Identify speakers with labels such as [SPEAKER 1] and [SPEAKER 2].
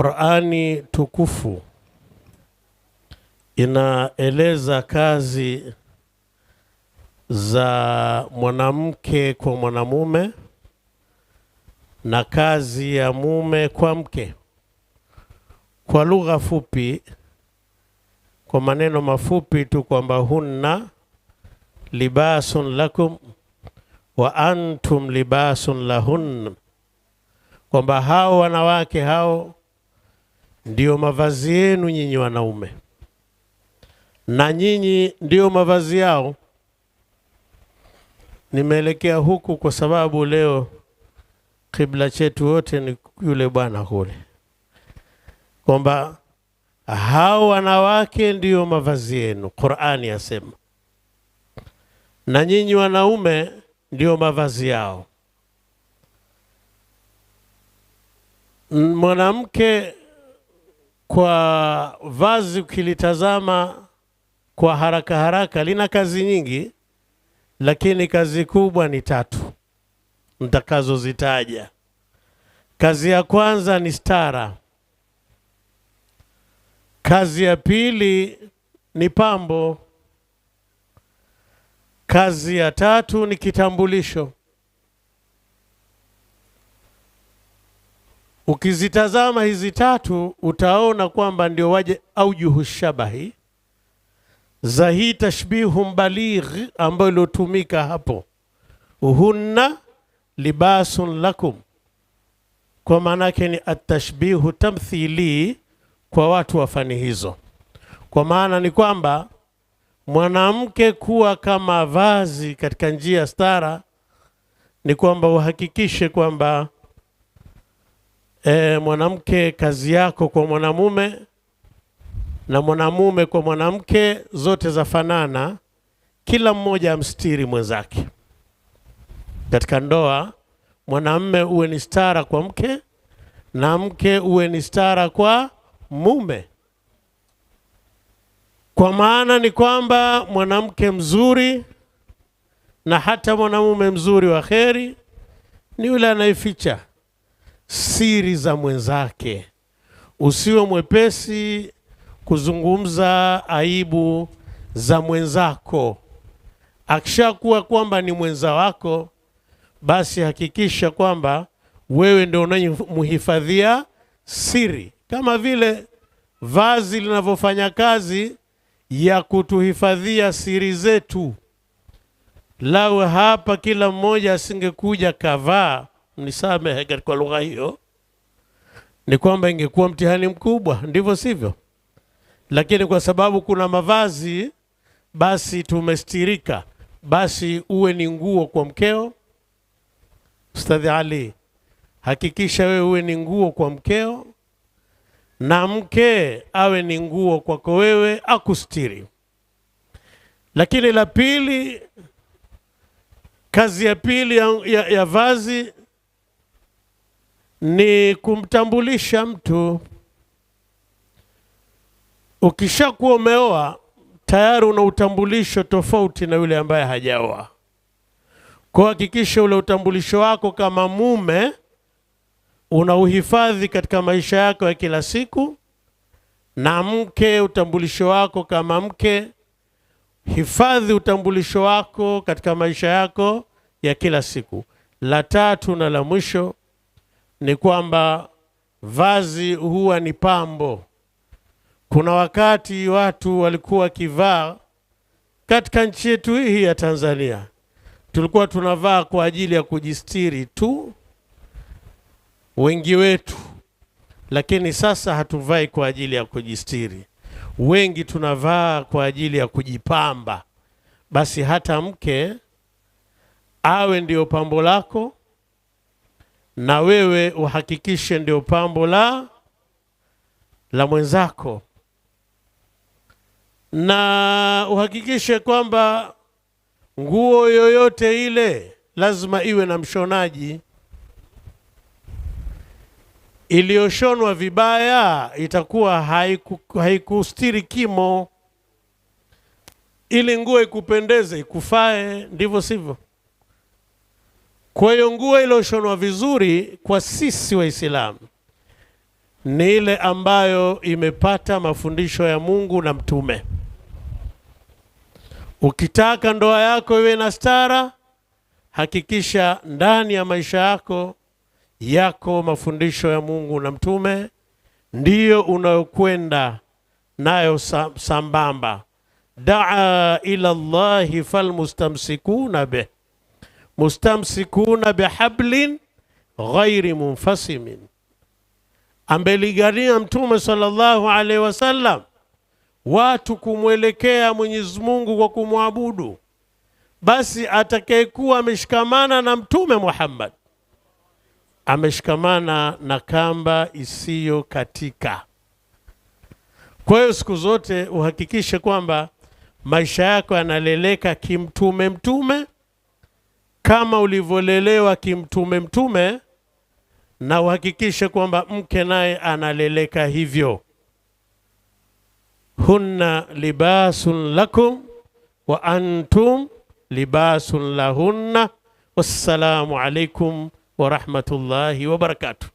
[SPEAKER 1] Qur'ani tukufu inaeleza kazi za mwanamke kwa mwanamume na kazi ya mume kwa mke. Kwa lugha fupi, kwa maneno mafupi tu, kwamba hunna libasun lakum wa antum libasun lahun, kwamba hao wanawake hao ndio mavazi yenu nyinyi wanaume na nyinyi ndio mavazi yao. Nimeelekea huku kwa sababu leo kibla chetu wote ni yule bwana kule, kwamba hao wanawake ndio mavazi yenu, Qur'ani yasema, na nyinyi wanaume ndio mavazi yao. Mwanamke kwa vazi ukilitazama kwa haraka haraka lina kazi nyingi, lakini kazi kubwa ni tatu nitakazozitaja. Kazi ya kwanza ni stara. Kazi ya pili ni pambo. Kazi ya tatu ni kitambulisho. Ukizitazama hizi tatu utaona kwamba ndio waje aujuhu shabahi za hii tashbihu mbaligh ambayo ilotumika hapo, hunna libasun lakum, kwa maana yake ni atashbihu tamthili kwa watu wa fani hizo. Kwa maana ni kwamba mwanamke kuwa kama vazi katika njia stara ni kwamba uhakikishe kwamba mwanamke kazi yako kwa mwanamume na mwanamume kwa mwanamke zote za fanana, kila mmoja amstiri mwenzake. Katika ndoa mwanamume uwe ni stara kwa mke na mke uwe ni stara kwa mume. Kwa maana ni kwamba mwanamke mzuri na hata mwanamume mzuri wa kheri ni yule anayeficha siri za mwenzake. Usiwe mwepesi kuzungumza aibu za mwenzako. Akishakuwa kwamba ni mwenza wako, basi hakikisha kwamba wewe ndio unayemhifadhia siri, kama vile vazi linavyofanya kazi ya kutuhifadhia siri zetu. Lau hapa kila mmoja asingekuja kavaa, mnisamehe katika lugha hiyo, ni kwamba ingekuwa mtihani mkubwa, ndivyo sivyo? Lakini kwa sababu kuna mavazi, basi tumestirika. Basi uwe ni nguo kwa mkeo. Ustadhi Ali, hakikisha wewe uwe ni nguo kwa mkeo na mke awe ni nguo kwako wewe, akustiri. Lakini la pili, kazi ya pili ya vazi ni kumtambulisha mtu. Ukishakuwa umeoa tayari una utambulisho tofauti na yule ambaye hajaoa. Kwa hakikisha ule utambulisho wako kama mume unauhifadhi katika maisha yako ya kila siku, na mke utambulisho wako kama mke, hifadhi utambulisho wako katika maisha yako ya kila siku. La tatu na la mwisho ni kwamba vazi huwa ni pambo. Kuna wakati watu walikuwa wakivaa katika nchi yetu hii ya Tanzania, tulikuwa tunavaa kwa ajili ya kujistiri tu wengi wetu, lakini sasa hatuvai kwa ajili ya kujistiri. Wengi tunavaa kwa ajili ya kujipamba. Basi hata mke awe ndio pambo lako, na wewe uhakikishe ndio pambo la mwenzako, na uhakikishe kwamba nguo yoyote ile lazima iwe na mshonaji. Iliyoshonwa vibaya itakuwa haikustiri kimo. Ili nguo ikupendeze, ikufae, ndivyo sivyo? Kwa hiyo nguo iliyoshonwa vizuri kwa sisi Waislamu ni ile ambayo imepata mafundisho ya Mungu na mtume. Ukitaka ndoa yako iwe na stara, hakikisha ndani ya maisha yako mafundisho ya Mungu na mtume ndiyo unayokwenda nayo sambamba. Daa ila Allahi falmustamsikuna bih, mustamsikuna bihablin ghairi munfasimin. Ambeligania mtume sallallahu alaihi wasallam watu kumwelekea Mwenyezi Mungu kwa kumwabudu. Basi atakayekuwa ameshikamana na mtume Muhammad ameshikamana na kamba isiyo katika. Kwa hiyo siku zote uhakikishe kwamba maisha yako yanaleleka kimtume kama ulivyolelewa kimtume, na uhakikishe kwamba mke naye analeleka hivyo. Hunna libasun lakum wa antum libasun lahunna. Wassalamu alaikum wa rahmatullahi wa barakatuh.